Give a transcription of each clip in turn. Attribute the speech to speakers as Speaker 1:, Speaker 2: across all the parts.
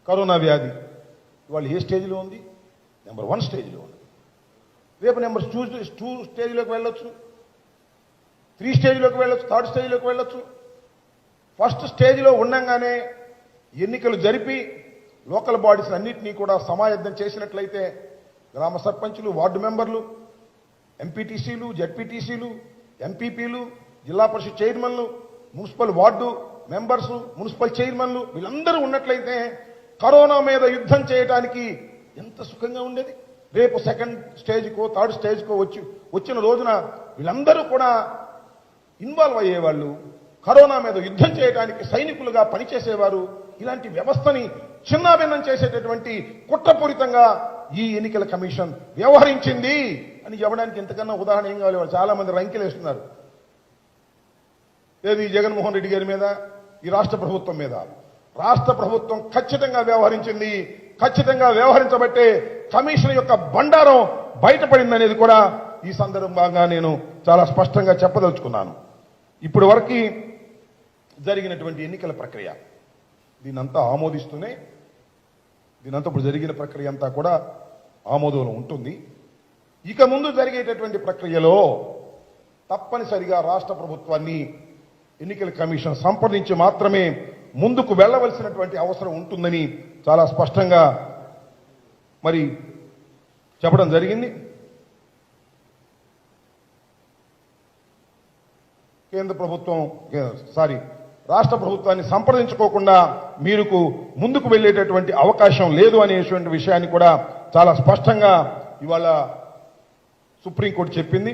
Speaker 1: Corona వ్యాధి ఇవాళ ఏ స్టేజ్లో ఉంది? నెంబర్ 1 స్టేజ్లో ఉంది. రేపు నెంబర్ 2 స్టేజ్లోకి వెళ్ళొచ్చు, 3 స్టేజ్లోకి వెళ్ళొచ్చు, 3rd స్టేజ్లోకి వెళ్ళొచ్చు. ఫస్ట్ స్టేజ్లో ఉండంగానే ఎన్నికలు జరిపి లోకల్ బాడీస్ అన్నింటినీ కూడా సమాయత్తం చేసినట్లయితే గ్రామ సర్పంచులు, వార్డు మెంబర్లు, ఎంపీటీసీలు, జడ్పీటీసీలు, ఎంపీపీలు, జిల్లా పరిషత్ చైర్మన్లు, మున్సిపల్ వార్డు మెంబర్స్, మున్సిపల్ చైర్మన్లు వీళ్ళందరూ ఉన్నట్లయితే కరోనా మీద యుద్ధం చేయడానికి ఎంత సుఖంగా ఉండేది. రేపు 2nd స్టేజ్కో 3rd స్టేజ్కో వచ్చిన రోజున వీళ్ళందరూ కూడా ఇన్వాల్వ్ అయ్యేవాళ్ళు, కరోనా మీద యుద్ధం చేయడానికి సైనికులుగా పనిచేసేవారు. ఇలాంటి వ్యవస్థని చిన్నాభిన్నం చేసేటటువంటి కుట్రపూరితంగా ఈ ఎన్నికల కమిషన్ వ్యవహరించింది అని చెప్పడానికి ఇంతకన్నా ఉదాహరణ ఏం కావాలి? వాళ్ళు చాలా మంది రంకెలేస్తున్నారు. ఏది జగన్మోహన్ రెడ్డి గారి మీద, ఈ రాష్ట్ర ప్రభుత్వం మీద. రాష్ట్ర ప్రభుత్వం ఖచ్చితంగా వ్యవహరించింది. ఖచ్చితంగా వ్యవహరించబట్టే కమిషన్ యొక్క బండారం బయటపడిందనేది కూడా ఈ సందర్భంగా నేను చాలా స్పష్టంగా చెప్పదలుచుకున్నాను. ఇప్పటి వరకు జరిగినటువంటి ఎన్నికల ప్రక్రియ దీనంతా ఆమోదిస్తూనే ఇప్పుడు జరిగిన ప్రక్రియ అంతా కూడా ఆమోదంలో ఉంటుంది. ఇక ముందు జరిగేటటువంటి ప్రక్రియలో తప్పనిసరిగా రాష్ట్ర ప్రభుత్వాన్ని ఎన్నికల కమిషన్ సంప్రదించి మాత్రమే ముందుకు వెళ్ళవలసినటువంటి అవసరం ఉంటుందని చాలా స్పష్టంగా మరి చెప్పడం జరిగింది. రాష్ట్ర ప్రభుత్వాన్ని సంప్రదించుకోకుండా మీరుకు ముందుకు వెళ్ళేటటువంటి అవకాశం లేదు అనేటువంటి విషయాన్ని కూడా చాలా స్పష్టంగా ఇవాళ సుప్రీంకోర్టు చెప్పింది.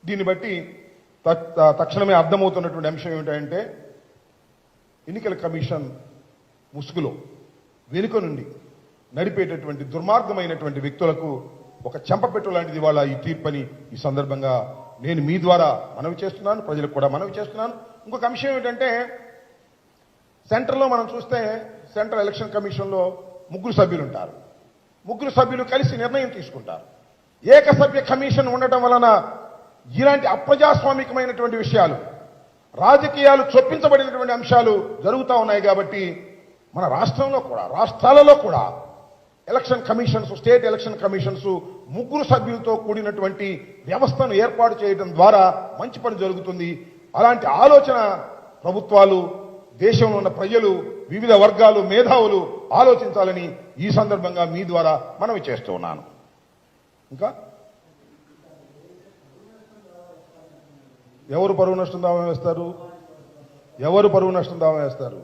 Speaker 1: దీన్ని బట్టి తక్షణమే అర్థమవుతున్నటువంటి అంశం ఏమిటంటే ఎన్నికల కమిషన్ ముసుగులో వెనుక నుండి నడిపేటటువంటి దుర్మార్గమైనటువంటి వ్యక్తులకు ఒక చెంపపెట్టు లాంటిది ఇవాళ ఈ తీర్పని ఈ సందర్భంగా నేను మీ ద్వారా మనవి చేస్తున్నాను, ప్రజలకు కూడా మనవి చేస్తున్నాను. ఇంకొక అంశం ఏమిటంటే సెంటర్లో మనం చూస్తే సెంట్రల్ ఎలక్షన్ కమిషన్లో 3 సభ్యులు ఉంటారు. 3 సభ్యులు కలిసి నిర్ణయం తీసుకుంటారు. ఏకసభ్య కమిషన్ ఉండటం వలన ఇలాంటి అప్రజాస్వామికమైనటువంటి విషయాలు, రాజకీయాలు చొప్పించబడినటువంటి అంశాలు జరుగుతూ ఉన్నాయి. కాబట్టి మన రాష్ట్రంలో కూడా, రాష్ట్రాలలో కూడా election commissions, state election commissions 3 సభ్యులతో కూడినటువంటి వ్యవస్థను ఏర్పాటు చేయడం ద్వారా మంచి పని జరుగుతుంది. అలాంటి ఆలోచన ప్రభుత్వాలు, దేశంలో ఉన్న ప్రజలు, వివిధ వర్గాలు, మేధావులు ఆలోచించాలని ఈ సందర్భంగా మీ ద్వారా మనవి చేస్తూ ఉన్నాను. ఇంకా ఎవరు పరువు నష్టం దావా వేస్తారు? ఎవరు పరువు నష్టం దావా వేస్తారు?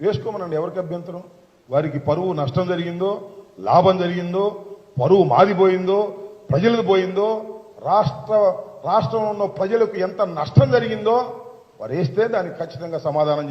Speaker 1: వేసుకోమనండి, ఎవరికి అభ్యంతరం? వారికి పరువు నష్టం జరిగిందో, లాభం జరిగిందో, పరువు మాదిపోయిందో, ప్రజలకు పోయిందో, రాష్ట్రంలో ఉన్న ప్రజలకు ఎంత నష్టం జరిగిందో వారు వేస్తే దానికి ఖచ్చితంగా సమాధానం